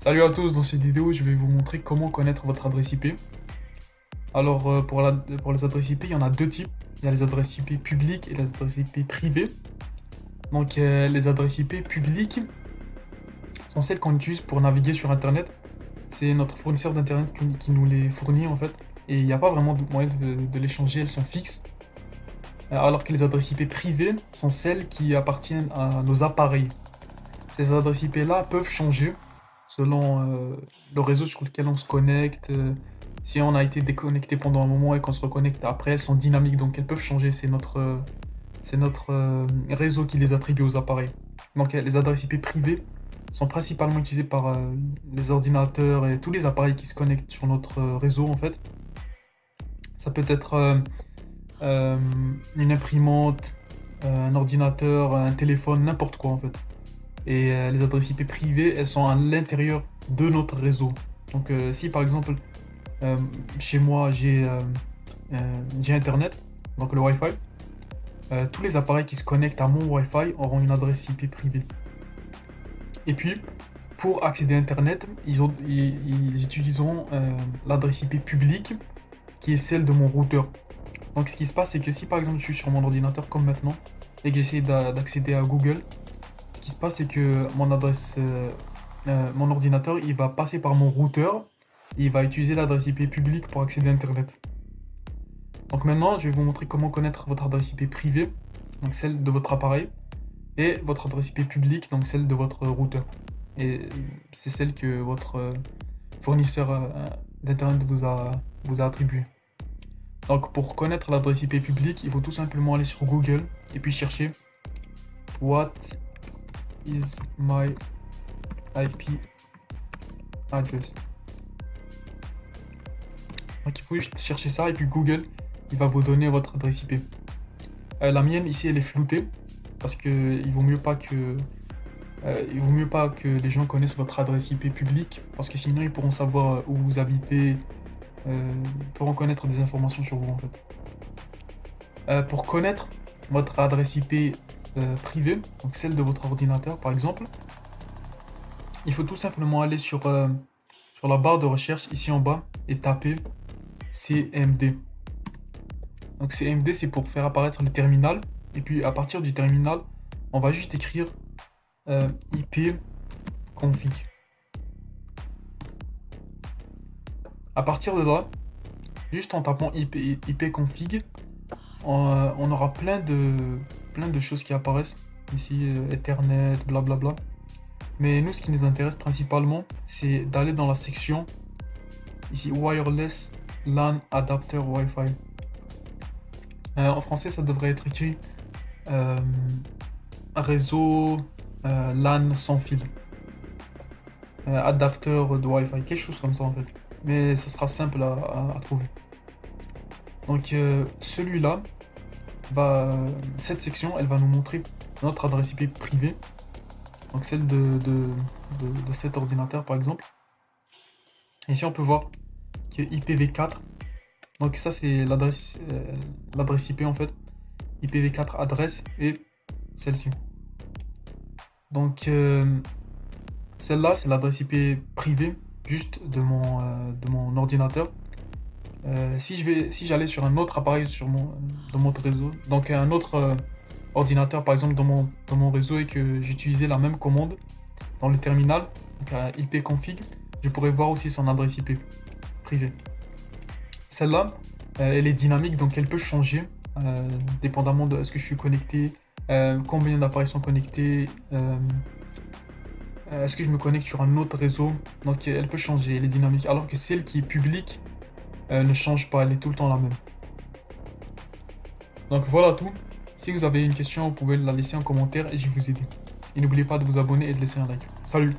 Salut à tous, dans cette vidéo je vais vous montrer comment connaître votre adresse IP. Alors pour les adresses IP, il y en a deux types. Il y a les adresses IP publiques et les adresses IP privées. Donc les adresses IP publiques sont celles qu'on utilise pour naviguer sur internet. C'est notre fournisseur d'internet qui nous les fournit en fait. Et il n'y a pas vraiment de moyen de les changer, elles sont fixes. Alors que les adresses IP privées sont celles qui appartiennent à nos appareils. Ces adresses IP là peuvent changer selon le réseau sur lequel on se connecte. Si on a été déconnecté pendant un moment et qu'on se reconnecte après, elles sont dynamiques, donc elles peuvent changer. C'est notre réseau qui les attribue aux appareils. Donc les adresses IP privées sont principalement utilisées par les ordinateurs et tous les appareils qui se connectent sur notre réseau en fait. Ça peut être une imprimante, un ordinateur, un téléphone, n'importe quoi en fait. Et les adresses IP privées, elles sont à l'intérieur de notre réseau. Donc si par exemple chez moi j'ai internet, donc le Wi-Fi, tous les appareils qui se connectent à mon Wi-Fi auront une adresse IP privée. Et puis pour accéder à internet, ils utiliseront l'adresse IP publique qui est celle de mon routeur. Donc ce qui se passe, c'est que si par exemple je suis sur mon ordinateur comme maintenant et que j'essaie d'accéder à Google, ce qui se passe, c'est que mon ordinateur, il va passer par mon routeur et il va utiliser l'adresse IP publique pour accéder à Internet. Donc maintenant, je vais vous montrer comment connaître votre adresse IP privée, donc celle de votre appareil, et votre adresse IP publique, donc celle de votre routeur. Et c'est celle que votre fournisseur d'Internet vous a attribuée. Donc pour connaître l'adresse IP publique, il faut tout simplement aller sur Google et puis chercher What is my IP address. Donc il faut juste chercher ça et puis Google il va vous donner votre adresse IP. La mienne ici elle est floutée parce que il vaut mieux pas que les gens connaissent votre adresse IP publique parce que sinon ils pourront savoir où vous habitez, pourront connaître des informations sur vous en fait. Pour connaître votre adresse IP privée, donc celle de votre ordinateur par exemple, il faut tout simplement aller sur la barre de recherche ici en bas et taper CMD. Donc CMD c'est pour faire apparaître le terminal et puis à partir du terminal on va juste écrire IP config. À partir de là, juste en tapant IP config, on aura plein de choses qui apparaissent ici, Ethernet, blablabla. Mais nous, ce qui nous intéresse principalement, c'est d'aller dans la section ici Wireless LAN Adapter Wi-Fi. En français, ça devrait être écrit réseau LAN sans fil, adapteur de Wi-Fi, quelque chose comme ça en fait. Mais ce sera simple à trouver. Donc celui-là cette section, elle va nous montrer notre adresse IP privée, donc celle de cet ordinateur par exemple. Et ici on peut voir que IPv4, donc ça c'est l'adresse IP en fait, IPv4 adresse et celle-ci. Donc celle-là c'est l'adresse IP privée juste de mon ordinateur. Si j'allais sur un autre appareil dans mon réseau, donc un autre ordinateur par exemple dans mon réseau et que j'utilisais la même commande dans le terminal, donc IP config, je pourrais voir aussi son adresse IP privée. Celle-là, elle est dynamique, donc elle peut changer dépendamment de ce que je suis connecté, combien d'appareils sont connectés, est-ce que je me connecte sur un autre réseau. Donc elle peut changer, elle est dynamique, alors que celle qui est publique ne change pas, elle est tout le temps la même. Donc voilà tout. Si vous avez une question, vous pouvez la laisser en commentaire et je vais vous aider. Et n'oubliez pas de vous abonner et de laisser un like. Salut!